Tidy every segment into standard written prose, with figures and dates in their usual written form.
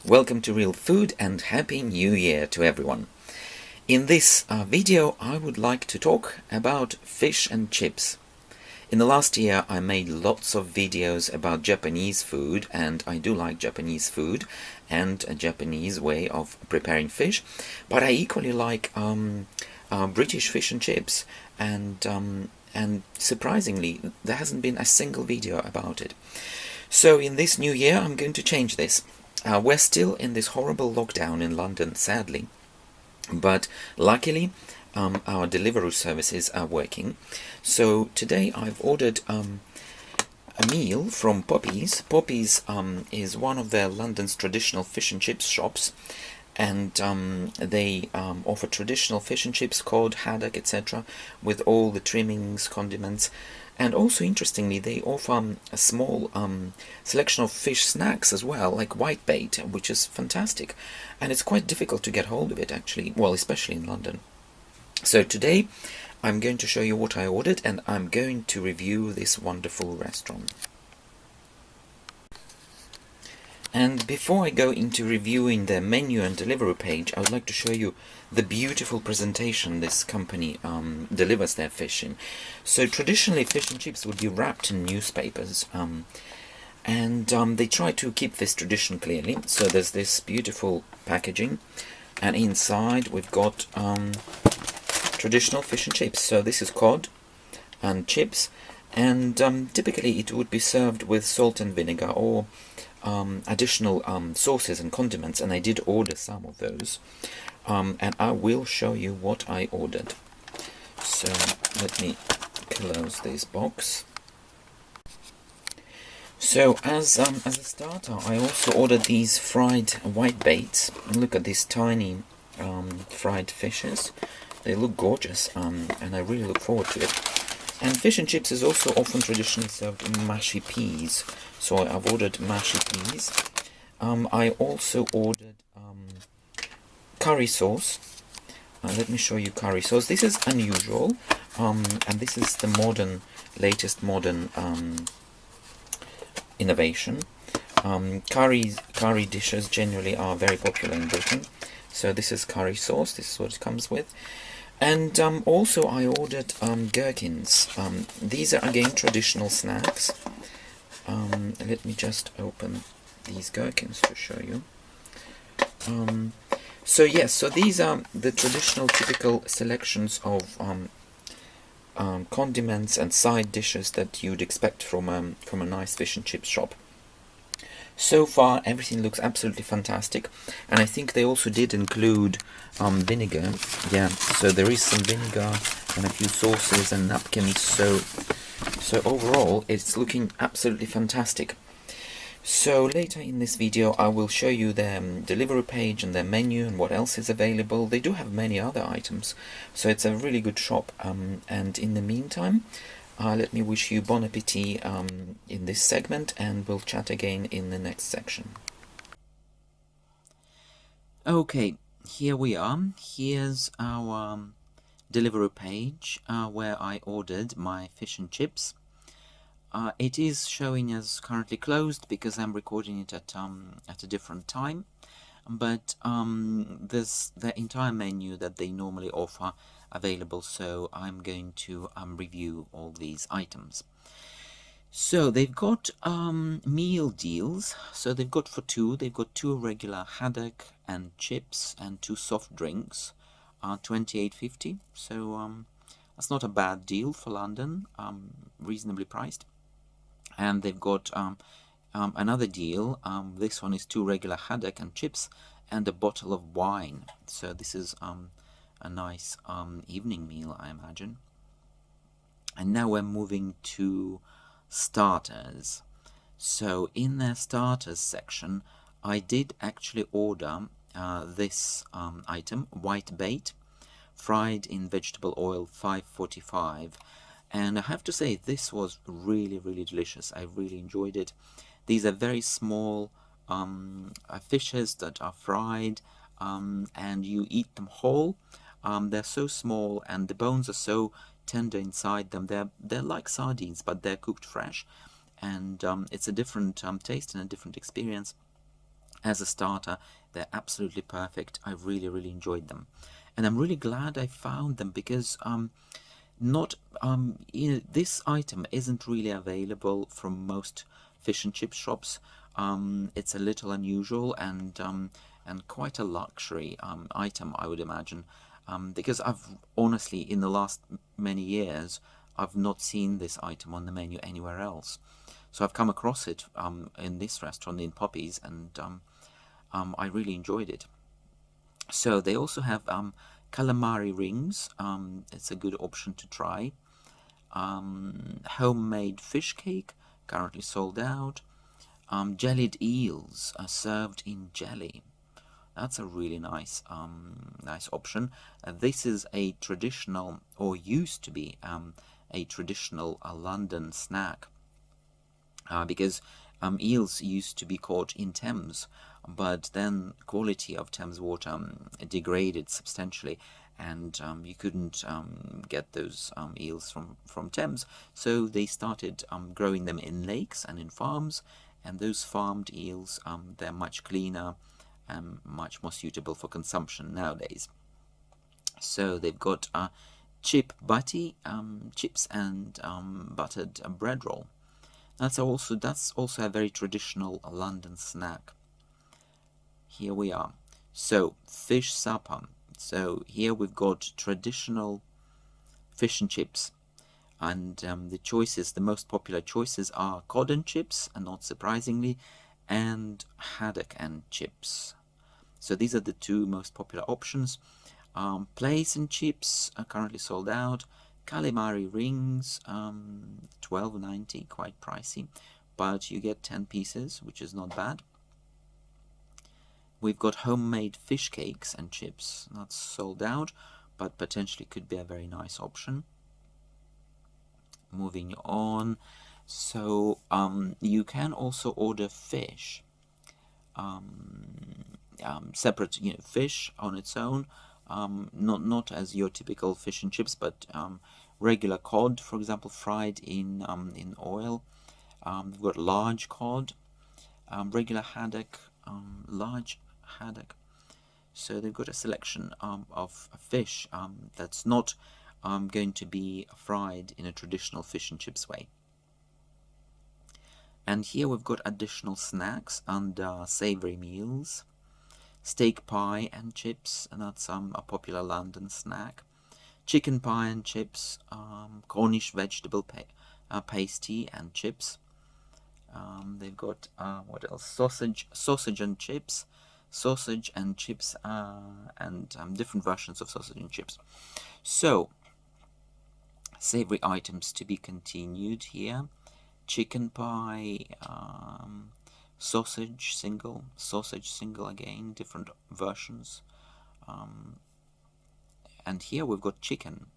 Welcome to Real Food and Happy New Year to everyone. In this video I would like to talk about fish and chips. In the last year I made lots of videos about Japanese food, and I do like Japanese food and a Japanese way of preparing fish, but I equally like British fish and chips, and surprisingly there hasn't been a single video about it. So in this new year I'm going to change this. We're still in this horrible lockdown in London, sadly, but luckily our delivery services are working. So today I've ordered a meal from Poppies. Poppies is one of their London's traditional fish and chips shops, and they offer traditional fish and chips, cod, haddock, etc., with all the trimmings, condiments. And also, interestingly, they offer a small selection of fish snacks as well, like whitebait, which is fantastic. And it's quite difficult to get hold of it, actually, well, especially in London. So today, I'm going to show you what I ordered, and I'm going to review this wonderful restaurant. And before I go into reviewing their menu and delivery page, I would like to show you the beautiful presentation this company delivers their fish in. So traditionally fish and chips would be wrapped in newspapers, and they try to keep this tradition clearly. So there's this beautiful packaging, and inside we've got traditional fish and chips. So this is cod and chips, and typically it would be served with salt and vinegar or additional sauces and condiments, and I did order some of those, and I will show you what I ordered. So let me close this box. So as a starter, I also ordered these fried whitebaits. Look at these tiny fried fishes. They look gorgeous, and I really look forward to it. And fish and chips is also often traditionally served in mushy peas, so I've ordered mushy peas. I also ordered curry sauce. Let me show you curry sauce. This is unusual, and this is the latest modern innovation. Curry dishes generally are very popular in Britain, so this is curry sauce. This is what it comes with. And also I ordered gherkins. These are again traditional snacks. Let me just open these gherkins to show you. So yes, so these are the traditional typical selections of condiments and side dishes that you'd expect from a nice fish and chip shop. So far everything looks absolutely fantastic, and I think they also did include vinegar. Yeah, so there is some vinegar and a few sauces and napkins, so overall it's looking absolutely fantastic. So later in this video I will show you their delivery page and their menu and what else is available. They do have many other items, so it's a really good shop, and in the meantime let me wish you bon appetit in this segment, and we'll chat again in the next section. Okay, here we are. Here's our delivery page where I ordered my fish and chips. It is showing as currently closed because I'm recording it at a different time, but there's the entire menu that they normally offer available, so I'm going to review all these items. So they've got meal deals. So they've got for two. They've got two regular haddock and chips and two soft drinks, £28.50. So that's not a bad deal for London. Reasonably priced. And they've got another deal. This one is two regular haddock and chips and a bottle of wine. So this is a nice evening meal, I imagine. And now we're moving to starters. So in their starters section, I did actually order this item, whitebait, fried in vegetable oil, $5.45. And I have to say, this was really, really delicious. I really enjoyed it. These are very small fishes that are fried, and you eat them whole. They're so small, and the bones are so tender inside them. They're like sardines, but they're cooked fresh, and it's a different taste and a different experience. as a starter, they're absolutely perfect. I really enjoyed them, and I'm really glad I found them, because not this item isn't really available from most fish and chip shops. It's a little unusual, and quite a luxury item, I would imagine, because I've honestly, in the last many years, I've not seen this item on the menu anywhere else. So I've come across it in this restaurant in Poppies, and I really enjoyed it. So they also have calamari rings. It's a good option to try. Homemade fish cake, currently sold out. Jellied eels are served in jelly. That's a really nice option. This is a traditional, or used to be, a traditional London snack, because eels used to be caught in Thames, but then quality of Thames water degraded substantially, and you couldn't get those eels from Thames, so they started growing them in lakes and in farms, and those farmed eels, they're much cleaner and much more suitable for consumption nowadays. So they've got chip butty, chips and buttered bread roll. That's also a very traditional London snack. Here we are. So fish supper. So here we've got traditional fish and chips, and the most popular choices are cod and chips, and not surprisingly, and haddock and chips. So these are the two most popular options. Plaice and chips are currently sold out. Calamari rings, $12.90, quite pricey, but you get 10 pieces, which is not bad. We've got homemade fish cakes and chips. That's sold out, but potentially could be a very nice option. Moving on. So you can also order fish, separate, fish on its own, not as your typical fish and chips, but regular cod, for example, fried in oil. We've got large cod, regular haddock, large haddock. So they've got a selection of fish that's not going to be fried in a traditional fish and chips way. And here we've got additional snacks under savory meals. Steak pie and chips, and that's a popular London snack. Chicken pie and chips, Cornish vegetable pasty and chips. They've got what else? Sausage and chips, and different versions of sausage and chips. So savory items to be continued here. Chicken pie, sausage single again, different versions. And here we've got chicken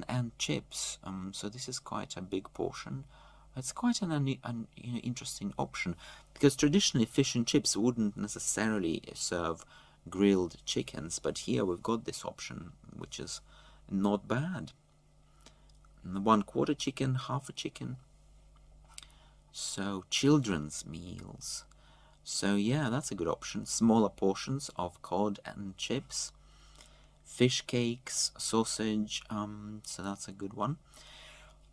and chips. So this is quite a big portion. It's quite an interesting option, because traditionally fish and chips wouldn't necessarily serve grilled chickens, but here we've got this option, which is not bad. 1/4 chicken, half a chicken. So children's meals. So yeah, that's a good option. Smaller portions of cod and chips. Fish cakes, sausage, so that's a good one.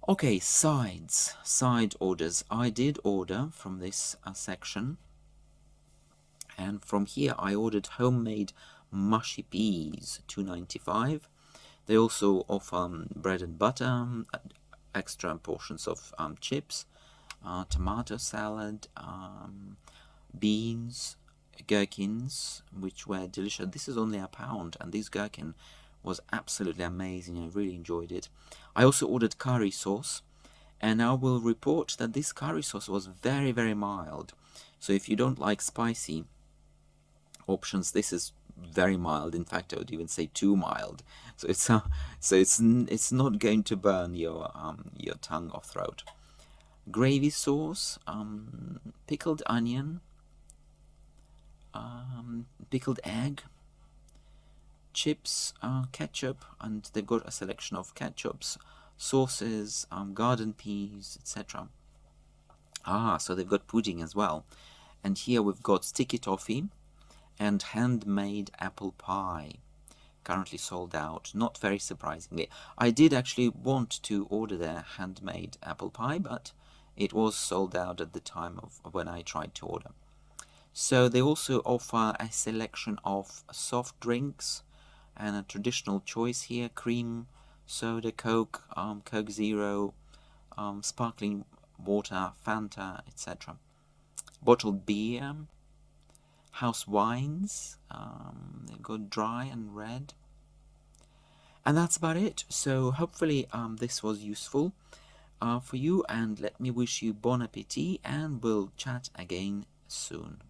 Okay, side orders. I did order from this section, and from here I ordered homemade mushy peas, $2.95. They also offer bread and butter, extra portions of chips, tomato salad, beans, gherkins, which were delicious. This is only £1, and this gherkin was absolutely amazing. I really enjoyed it. I also ordered curry sauce, and I will report that this curry sauce was very mild. So if you don't like spicy options, this is very mild. In fact, I would even say too mild. So it's not going to burn your tongue or throat. Gravy sauce, pickled onion, pickled egg, chips, ketchup, and they've got a selection of ketchups, sauces, garden peas, etc. So they've got pudding as well, And here we've got sticky toffee and handmade apple pie. Currently sold out, not very surprisingly. I did actually want to order their handmade apple pie, but it was sold out at the time of when I tried to order. So they also offer a selection of soft drinks and a traditional choice here: cream, soda, Coke, Coke Zero, sparkling water, Fanta, etc. Bottled beer, house wines, they've got dry and red. And that's about it. So hopefully this was useful for you, and let me wish you bon appetit, and we'll chat again soon.